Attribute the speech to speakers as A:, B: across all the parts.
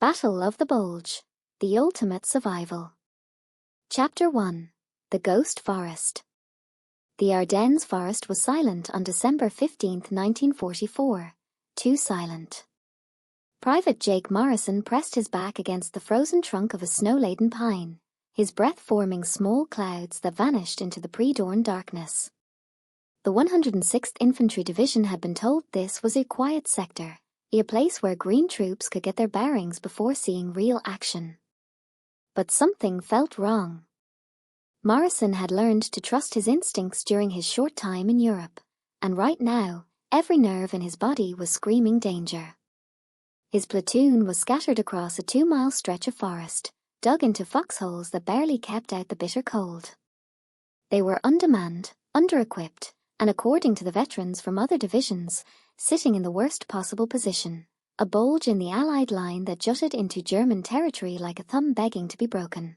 A: Battle of the Bulge, the ultimate survival. Chapter 1. The Ghost Forest. The Ardennes forest was silent on December 15, 1944. Too silent. Private Jake Morrison pressed his back against the frozen trunk of a snow-laden pine, his breath forming small clouds that vanished into the pre-dawn darkness. The 106th Infantry Division had been told this was a quiet sector, a place where green troops could get their bearings before seeing real action. But something felt wrong. Morrison had learned to trust his instincts during his short time in Europe, and right now, every nerve in his body was screaming danger. His platoon was scattered across a 2-mile stretch of forest, dug into foxholes that barely kept out the bitter cold. They were undermanned, under-equipped, and according to the veterans from other divisions, sitting in the worst possible position, a bulge in the Allied line that jutted into German territory like a thumb begging to be broken.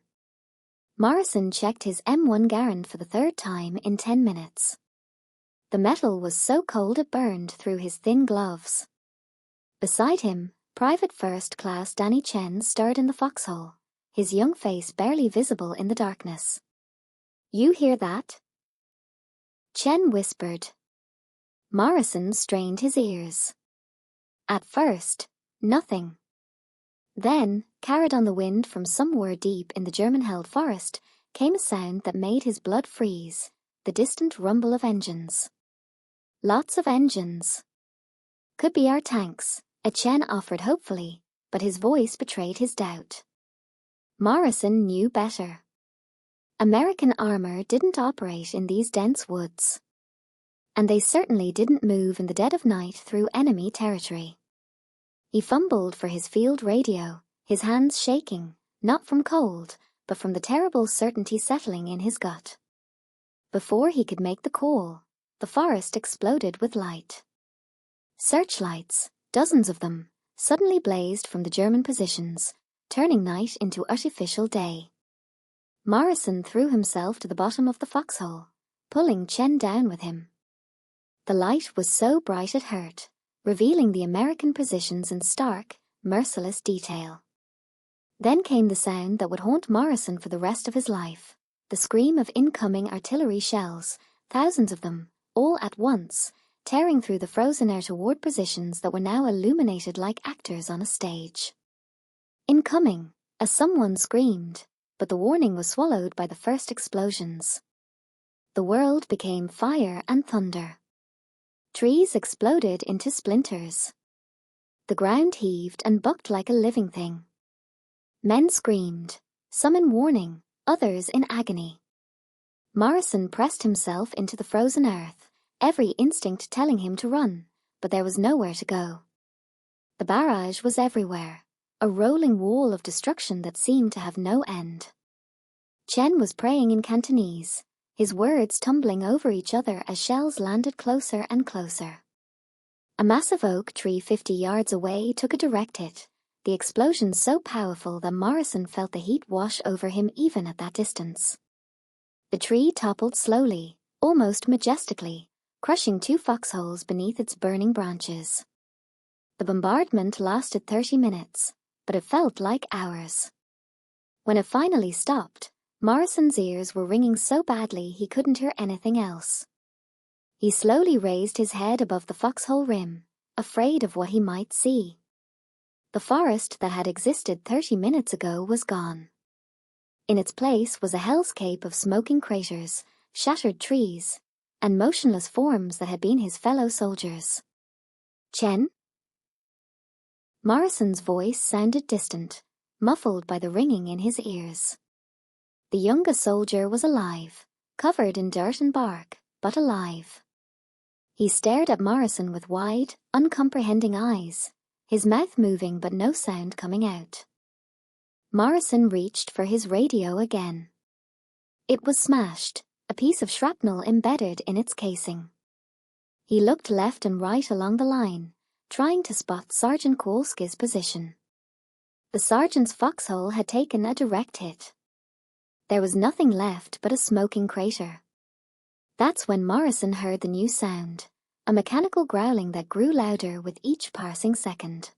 A: Morrison checked his M1 Garand for the third time in 10 minutes. The metal was so cold it burned through his thin gloves. Beside him, Private First Class Danny Chen stirred in the foxhole, his young face barely visible in the darkness. "You hear that?" Chen whispered. Morrison strained his ears. At first, nothing. Then, carried on the wind from somewhere deep in the German-held forest, came a sound that made his blood freeze, the distant rumble of engines. Lots of engines. "Could be our tanks," Chen offered hopefully, but his voice betrayed his doubt. Morrison knew better. American armor didn't operate in these dense woods. And they certainly didn't move in the dead of night through enemy territory. He fumbled for his field radio, his hands shaking, not from cold, but from the terrible certainty settling in his gut. Before he could make the call, the forest exploded with light. Searchlights, dozens of them, suddenly blazed from the German positions, turning night into artificial day. Morrison threw himself to the bottom of the foxhole, pulling Chen down with him. The light was so bright it hurt, revealing the American positions in stark, merciless detail. Then came the sound that would haunt Morrison for the rest of his life, the scream of incoming artillery shells, thousands of them, all at once, tearing through the frozen air toward positions that were now illuminated like actors on a stage. "Incoming," as someone screamed, but the warning was swallowed by the first explosions. The world became fire and thunder. Trees exploded into splinters. The ground heaved and bucked like a living thing. Men screamed, some in warning, others in agony. Morrison pressed himself into the frozen earth, every instinct telling him to run, but there was nowhere to go. The barrage was everywhere, a rolling wall of destruction that seemed to have no end. Chen was praying in Cantonese, his words tumbling over each other as shells landed closer and closer. A massive oak tree 50 yards away took a direct hit, the explosion so powerful that Morrison felt the heat wash over him even at that distance. The tree toppled slowly, almost majestically, crushing 2 foxholes beneath its burning branches. The bombardment lasted 30 minutes, but it felt like hours. When it finally stopped, Morrison's ears were ringing so badly he couldn't hear anything else. He slowly raised his head above the foxhole rim, afraid of what he might see. The forest that had existed 30 minutes ago was gone. In its place was a hellscape of smoking craters, shattered trees, and motionless forms that had been his fellow soldiers. "Chen?" Morrison's voice sounded distant, muffled by the ringing in his ears. The youngest soldier was alive, covered in dirt and bark, but alive. He stared at Morrison with wide, uncomprehending eyes, his mouth moving but no sound coming out. Morrison reached for his radio again. It was smashed, a piece of shrapnel embedded in its casing. He looked left and right along the line, trying to spot Sergeant Kowalski's position. The sergeant's foxhole had taken a direct hit. There was nothing left but a smoking crater. That's when Morrison heard the new sound, a mechanical growling that grew louder with each passing second.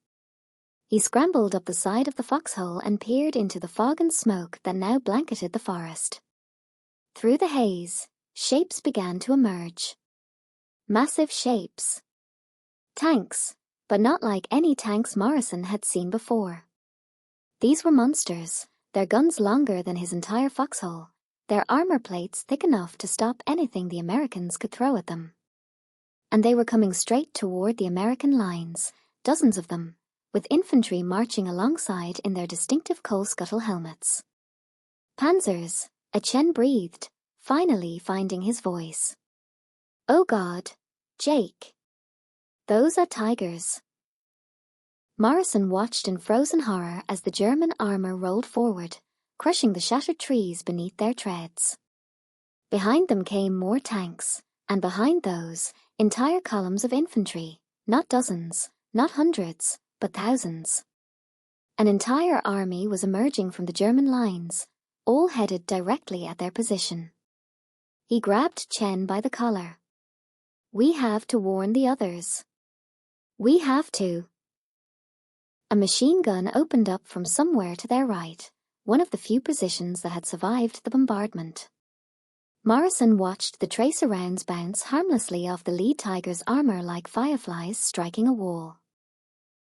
A: He scrambled up the side of the foxhole and peered into the fog and smoke that now blanketed the forest. Through the haze, shapes began to emerge. Massive shapes. Tanks, but not like any tanks Morrison had seen before. These were monsters, their guns longer than his entire foxhole, their armor plates thick enough to stop anything the Americans could throw at them. And they were coming straight toward the American lines, dozens of them, with infantry marching alongside in their distinctive coal scuttle helmets. Panzers, Chen breathed, finally finding his voice. Oh God, Jake. Those are tigers. Morrison watched in frozen horror as the German armor rolled forward, crushing the shattered trees beneath their treads. Behind them came more tanks, and behind those, entire columns of infantry, not dozens, not hundreds, but thousands. An entire army was emerging from the German lines, all headed directly at their position. He grabbed Chen by the collar. We have to warn the others. We have to. A machine gun opened up from somewhere to their right, one of the few positions that had survived the bombardment. Morrison watched the tracer rounds bounce harmlessly off the lead tiger's armor like fireflies striking a wall.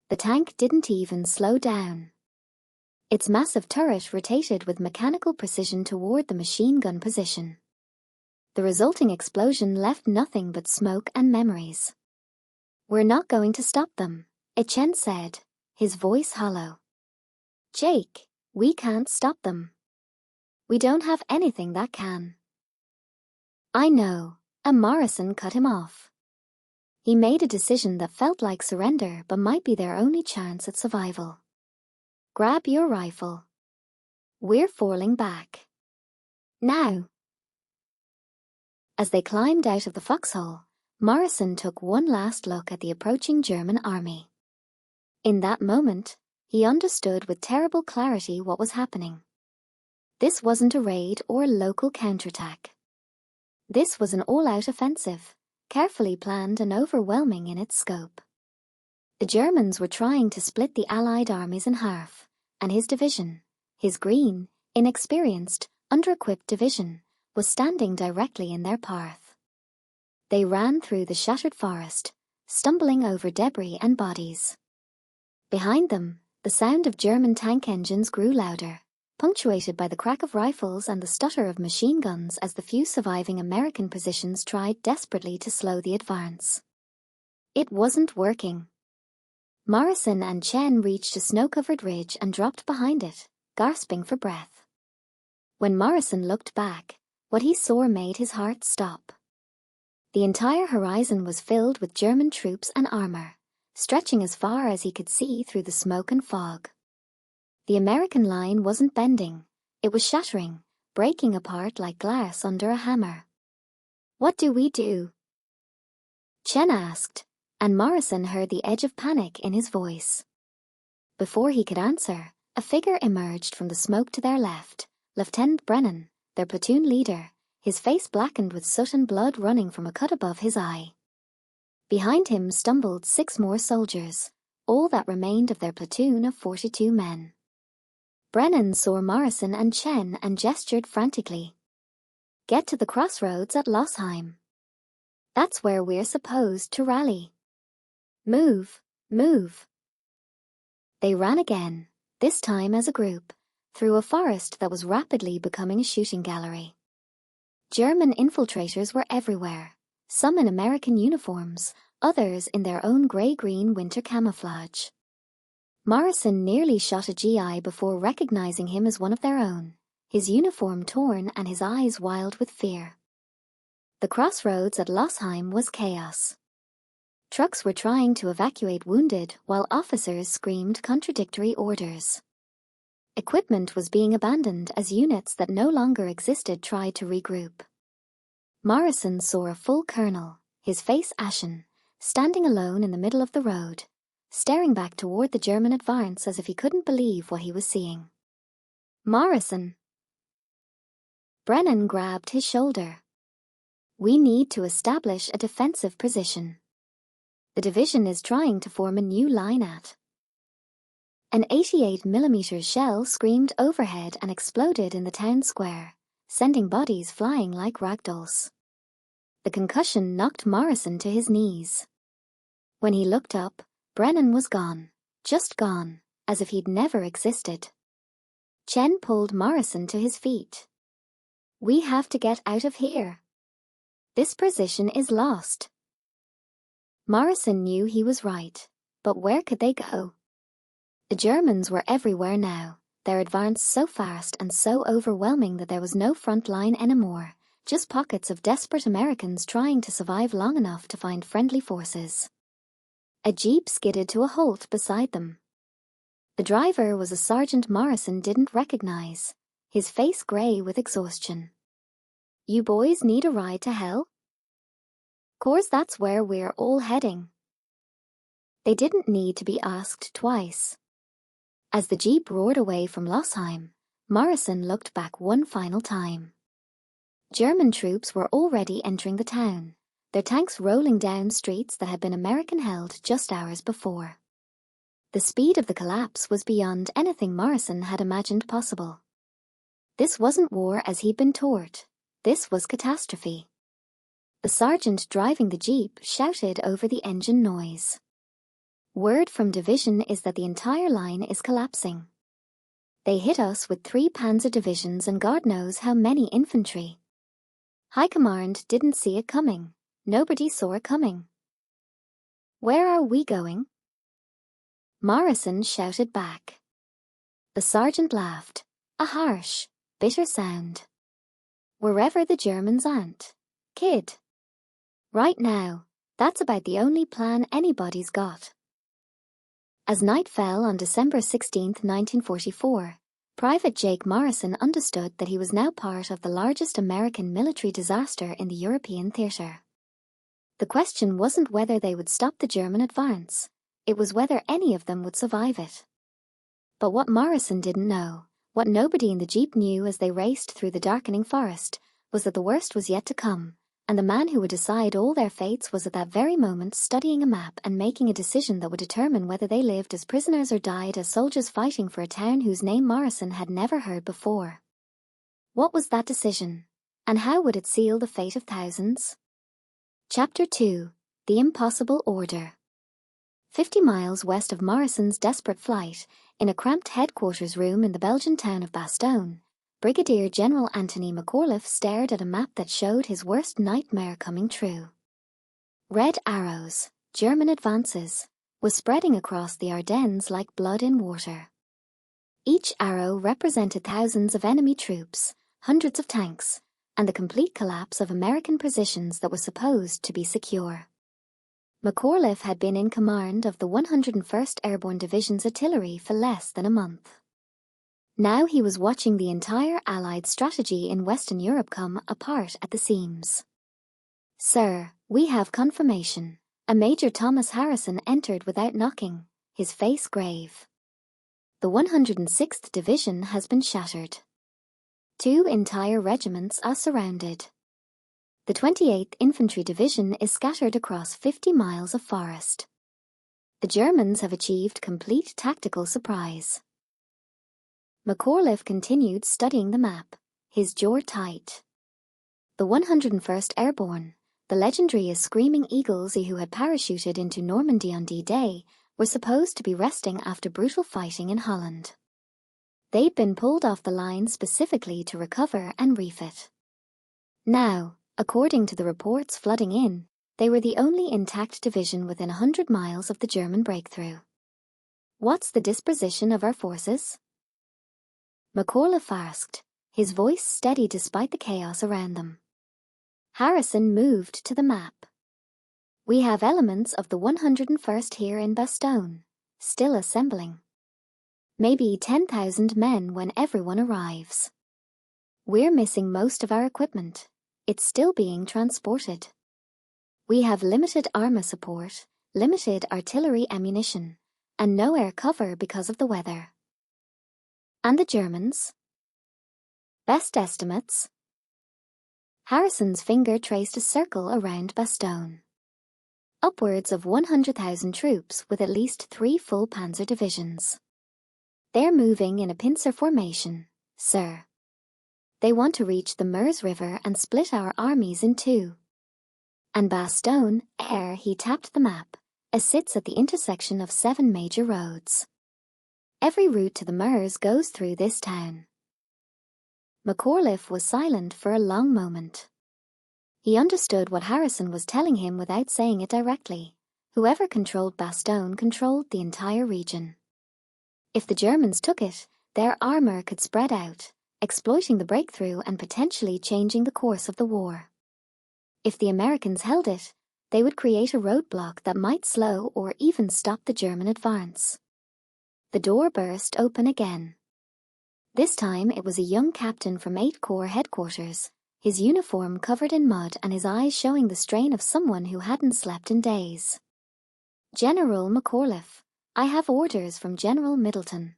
A: The tank didn't even slow down. Its massive turret rotated with mechanical precision toward the machine gun position. The resulting explosion left nothing but smoke and memories. We're not going to stop them, Chen said, his voice hollow. Jake, we can't stop them. We don't have anything that can. I know, and Morrison cut him off. He made a decision that felt like surrender but might be their only chance at survival. Grab your rifle. We're falling back. Now. As they climbed out of the foxhole, Morrison took one last look at the approaching German army. In that moment, he understood with terrible clarity what was happening. This wasn't a raid or a local counterattack. This was an all-out offensive, carefully planned and overwhelming in its scope. The Germans were trying to split the Allied armies in half, and his division, his green, inexperienced, under-equipped division, was standing directly in their path. They ran through the shattered forest, stumbling over debris and bodies. Behind them, the sound of German tank engines grew louder, punctuated by the crack of rifles and the stutter of machine guns as the few surviving American positions tried desperately to slow the advance. It wasn't working. Morrison and Chen reached a snow-covered ridge and dropped behind it, gasping for breath. When Morrison looked back, what he saw made his heart stop. The entire horizon was filled with German troops and armor, stretching as far as he could see through the smoke and fog. The American line wasn't bending, it was shattering, breaking apart like glass under a hammer. What do we do? Chen asked, and Morrison heard the edge of panic in his voice. Before he could answer, a figure emerged from the smoke to their left, Lieutenant Brennan, their platoon leader, his face blackened with soot and blood running from a cut above his eye. Behind him stumbled 6 more soldiers, all that remained of their platoon of 42 men. Brennan saw Morrison and Chen and gestured frantically. Get to the crossroads at Losheim. That's where we're supposed to rally. Move, move. They ran again, this time as a group, through a forest that was rapidly becoming a shooting gallery. German infiltrators were everywhere, some in American uniforms, others in their own grey-green winter camouflage. Morrison nearly shot a GI before recognizing him as one of their own, his uniform torn and his eyes wild with fear. The crossroads at Losheim was chaos. Trucks were trying to evacuate wounded while officers screamed contradictory orders. Equipment was being abandoned as units that no longer existed tried to regroup. Morrison saw a full colonel, his face ashen, standing alone in the middle of the road, staring back toward the German advance as if he couldn't believe what he was seeing. Morrison! Brennan grabbed his shoulder. We need to establish a defensive position. The division is trying to form a new line at An 88mm shell screamed overhead and exploded in the town square, sending bodies flying like ragdolls. The concussion knocked Morrison to his knees. When he looked up, Brennan was gone, just gone, as if he'd never existed. Chen pulled Morrison to his feet. "We have to get out of here. This position is lost." Morrison knew he was right, but where could they go? The Germans were everywhere now, their advance so fast and so overwhelming that there was no front line anymore, just pockets of desperate Americans trying to survive long enough to find friendly forces. A jeep skidded to a halt beside them. The driver was a sergeant Morrison didn't recognize, his face gray with exhaustion. "You boys need a ride to hell?" "'Course that's where we're all heading." They didn't need to be asked twice. As the jeep roared away from Losheim, Morrison looked back one final time. German troops were already entering the town, their tanks rolling down streets that had been American-held just hours before. The speed of the collapse was beyond anything Morrison had imagined possible. This wasn't war as he'd been taught. This was catastrophe. The sergeant driving the jeep shouted over the engine noise. "Word from division is that the entire line is collapsing. They hit us with 3 panzer divisions and God knows how many infantry. High command didn't see it coming. Nobody saw it coming." "Where are we going?" Morrison shouted back. The sergeant laughed, a harsh, bitter sound. "Wherever the Germans aren't, kid. Right now, that's about the only plan anybody's got." As night fell on December 16, 1944, Private Jake Morrison understood that he was now part of the largest American military disaster in the European theater. The question wasn't whether they would stop the German advance, it was whether any of them would survive it. But what Morrison didn't know, what nobody in the jeep knew as they raced through the darkening forest, was that the worst was yet to come, and the man who would decide all their fates was at that very moment studying a map and making a decision that would determine whether they lived as prisoners or died as soldiers fighting for a town whose name Morrison had never heard before. What was that decision, and how would it seal the fate of thousands? Chapter 2: The Impossible Order. 50 miles west of Morrison's desperate flight, in a cramped headquarters room in the Belgian town of Bastogne, Brigadier General Anthony McAuliffe stared at a map that showed his worst nightmare coming true. Red arrows, German advances, was spreading across the Ardennes like blood in water. Each arrow represented thousands of enemy troops, hundreds of tanks, and the complete collapse of American positions that were supposed to be secure. McAuliffe had been in command of the 101st Airborne Division's artillery for less than a month. Now he was watching the entire Allied strategy in Western Europe come apart at the seams. "Sir, we have confirmation." A Major Thomas Harrison entered without knocking, his face grave. "The 106th Division has been shattered. 2 entire regiments are surrounded. The 28th Infantry Division is scattered across 50 miles of forest. The Germans have achieved complete tactical surprise." McAuliffe continued studying the map, his jaw tight. The 101st Airborne, the legendary as Screaming Eagles who had parachuted into Normandy on D-Day, were supposed to be resting after brutal fighting in Holland. They'd been pulled off the line specifically to recover and refit. Now, according to the reports flooding in, they were the only intact division within 100 miles of the German breakthrough. "What's the disposition of our forces?" McAuliffe asked, his voice steady despite the chaos around them. Harrison moved to the map. "We have elements of the 101st here in Bastogne, still assembling. Maybe 10,000 men when everyone arrives. We're missing most of our equipment. It's still being transported. We have limited armor support, limited artillery ammunition, and no air cover because of the weather." "And the Germans?" "Best estimates." Harrison's finger traced a circle around Bastogne. "Upwards of 100,000 troops with at least 3 full panzer divisions. They're moving in a pincer formation, sir. They want to reach the Meuse River and split our armies in two. And Bastogne, ere he tapped the map, sits at the intersection of 7 major roads. Every route to the Meuse goes through this town. McAuliffe was silent for a long moment. He understood what Harrison was telling him without saying it directly. Whoever controlled Bastogne controlled the entire region. If the Germans took it, their armor could spread out, exploiting the breakthrough and potentially changing the course of the war. If the Americans held it, they would create a roadblock that might slow or even stop the German advance. The door burst open again. This time it was a young captain from 8 Corps headquarters, his uniform covered in mud and his eyes showing the strain of someone who hadn't slept in days. "General McAuliffe, I have orders from General Middleton."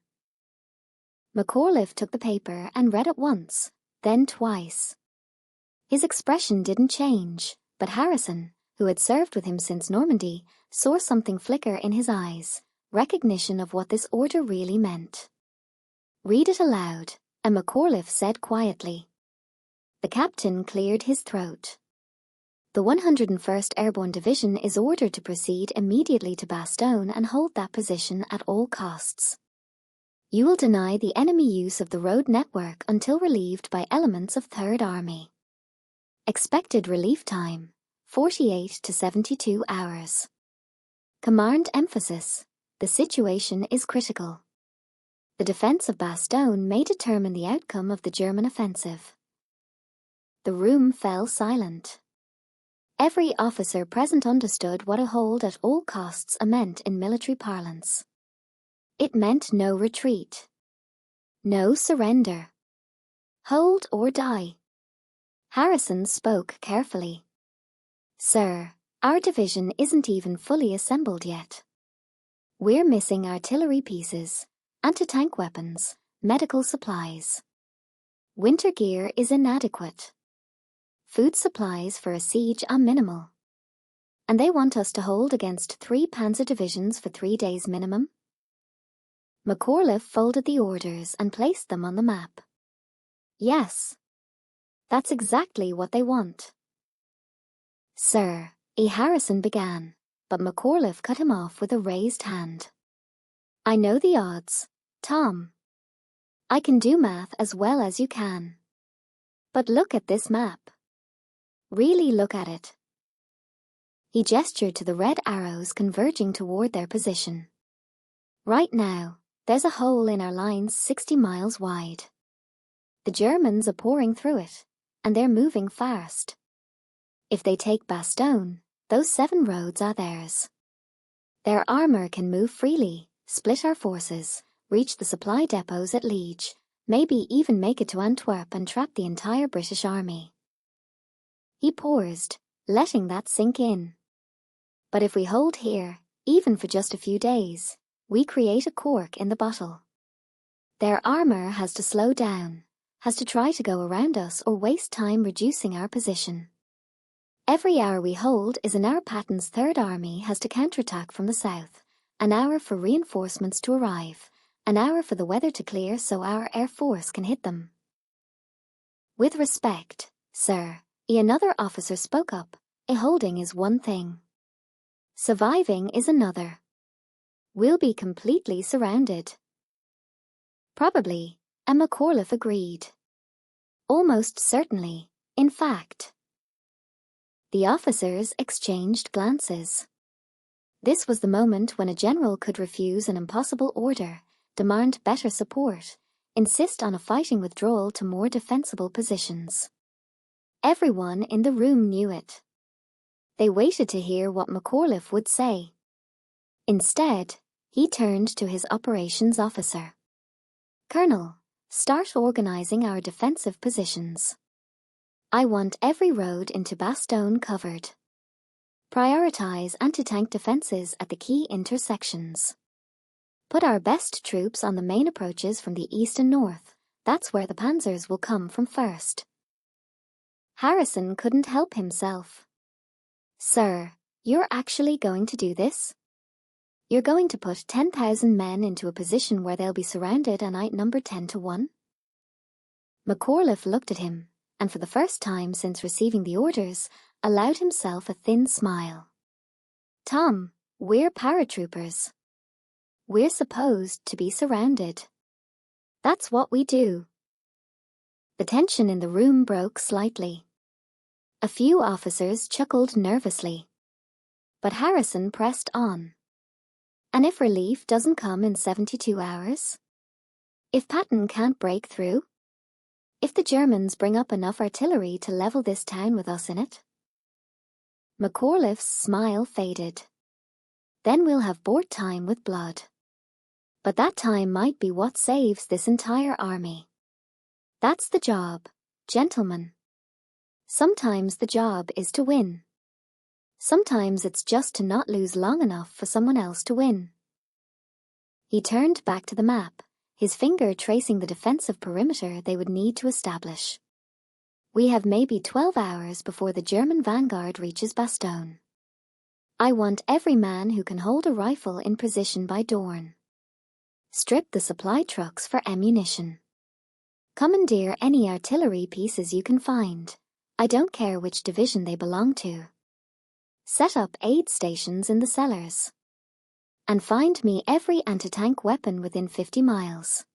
A: McAuliffe took the paper and read it once, then twice. His expression didn't change, but Harrison, who had served with him since Normandy, saw something flicker in his eyes, recognition of what this order really meant. "Read it aloud," and McAuliffe said quietly. The captain cleared his throat. "The 101st Airborne Division is ordered to proceed immediately to Bastogne and hold that position at all costs. You will deny the enemy use of the road network until relieved by elements of 3rd Army. Expected relief time, 48 to 72 hours. Command emphasis, the situation is critical. The defense of Bastogne may determine the outcome of the German offensive." The room fell silent. Every officer present understood what a hold at all costs meant in military parlance. It meant no retreat. No surrender. Hold or die. Harrison spoke carefully. "Sir, our division isn't even fully assembled yet. We're missing artillery pieces, anti-tank weapons, medical supplies. Winter gear is inadequate. Food supplies for a siege are minimal. And they want us to hold against 3 panzer divisions for 3 days minimum?" McAuliffe folded the orders and placed them on the map. "Yes. That's exactly what they want." "Sir," E. Harrison began, but McAuliffe cut him off with a raised hand. "I know the odds, Tom. I can do math as well as you can. But look at this map. Really look at it." He gestured to the red arrows converging toward their position. "Right now, there's a hole in our lines 60 miles wide. The Germans are pouring through it, and they're moving fast. If they take Bastogne, those 7 roads are theirs. Their armor can move freely, split our forces, reach the supply depots at Liege, maybe even make it to Antwerp and trap the entire British army." He paused, letting that sink in. "But if we hold here, even for just a few days, we create a cork in the bottle. Their armor has to slow down, has to try to go around us or waste time reducing our position. Every hour we hold is an hour Patton's 3rd Army has to counterattack from the south, an hour for reinforcements to arrive, an hour for the weather to clear so our air force can hit them." "With respect, sir," another officer spoke up, "a holding is one thing. Surviving is another. We'll be completely surrounded." "Probably," and McAuliffe agreed. "Almost certainly, in fact." The officers exchanged glances. This was the moment when a general could refuse an impossible order, demand better support, insist on a fighting withdrawal to more defensible positions. Everyone in the room knew it. They waited to hear what McAuliffe would say. Instead, he turned to his operations officer. "Colonel, start organizing our defensive positions. I want every road into Bastogne covered. Prioritize anti-tank defenses at the key intersections. Put our best troops on the main approaches from the east and north. That's where the panzers will come from first." Harrison couldn't help himself. "Sir, you're actually going to do this?" You're going to put 10,000 men into a position where they'll be surrounded and outnumbered 10 to 1? McAuliffe looked at him, and for the first time since receiving the orders, allowed himself a thin smile. Tom, we're paratroopers. We're supposed to be surrounded. That's what we do. The tension in the room broke slightly. A few officers chuckled nervously. But Harrison pressed on. And if relief doesn't come in 72 hours? If Patton can't break through? If the Germans bring up enough artillery to level this town with us in it? McAuliffe's smile faded. Then we'll have board time with blood. But that time might be what saves this entire army. That's the job, gentlemen. Sometimes the job is to win. Sometimes it's just to not lose long enough for someone else to win. He turned back to the map, his finger tracing the defensive perimeter they would need to establish. We have maybe 12 hours before the German vanguard reaches Bastogne. I want every man who can hold a rifle in position by dawn. Strip the supply trucks for ammunition. Commandeer any artillery pieces you can find. I don't care which division they belong to. Set up aid stations in the cellars. And find me every anti-tank weapon within 50 miles.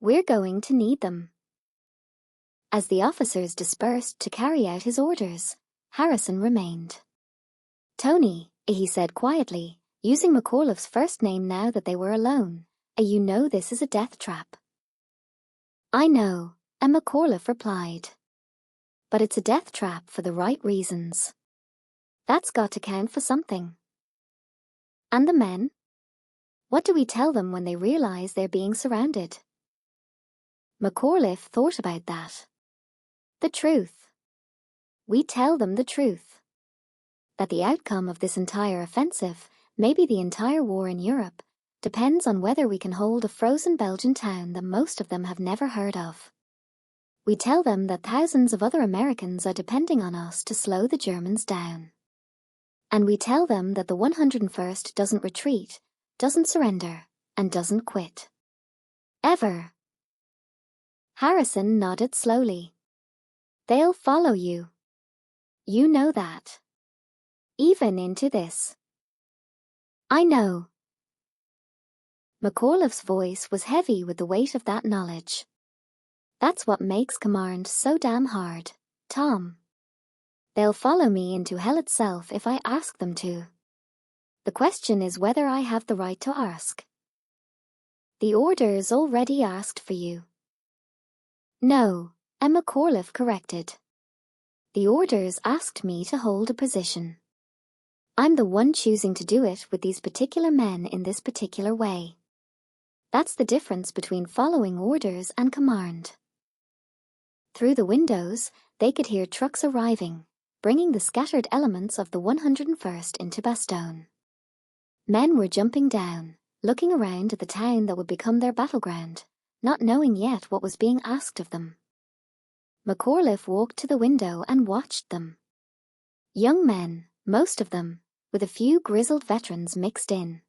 A: We're going to need them. As the officers dispersed to carry out his orders, Harrison remained. Tony, he said quietly, using McAuliffe's first name now that they were alone, you know this is a death trap. I know, and McAuliffe replied. But it's a death trap for the right reasons. That's got to count for something. And the men? What do we tell them when they realize they're being surrounded? McAuliffe thought about that. The truth. We tell them the truth. That the outcome of this entire offensive, maybe the entire war in Europe, depends on whether we can hold a frozen Belgian town that most of them have never heard of. We tell them that thousands of other Americans are depending on us to slow the Germans down. And we tell them that the 101st doesn't retreat, doesn't surrender, and doesn't quit. Ever. Harrison nodded slowly. They'll follow you. You know that. Even into this. I know. McAuliffe's voice was heavy with the weight of that knowledge. That's what makes command so damn hard, Tom. They'll follow me into hell itself if I ask them to. The question is whether I have the right to ask. The orders already asked for you. No, and McAuliffe corrected. The orders asked me to hold a position. I'm the one choosing to do it with these particular men in this particular way. That's the difference between following orders and command. Through the windows, they could hear trucks arriving, bringing the scattered elements of the 101st into Bastogne. Men were jumping down, looking around at the town that would become their battleground, not knowing yet what was being asked of them. McAuliffe walked to the window and watched them. Young men, most of them, with a few grizzled veterans mixed in.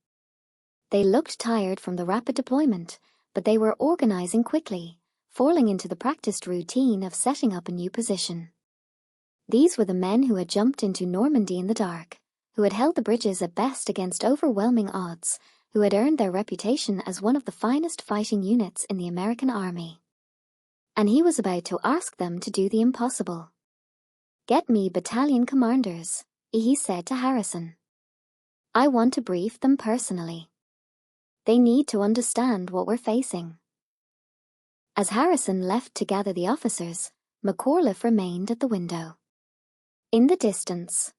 A: They looked tired from the rapid deployment, but they were organizing quickly, falling into the practiced routine of setting up a new position. These were the men who had jumped into Normandy in the dark, who had held the bridges at best against overwhelming odds, who had earned their reputation as one of the finest fighting units in the American army. And he was about to ask them to do the impossible. Get me battalion commanders, he said to Harrison. I want to brief them personally. They need to understand what we're facing. As Harrison left to gather the officers, McAuliffe remained at the window. In the distance,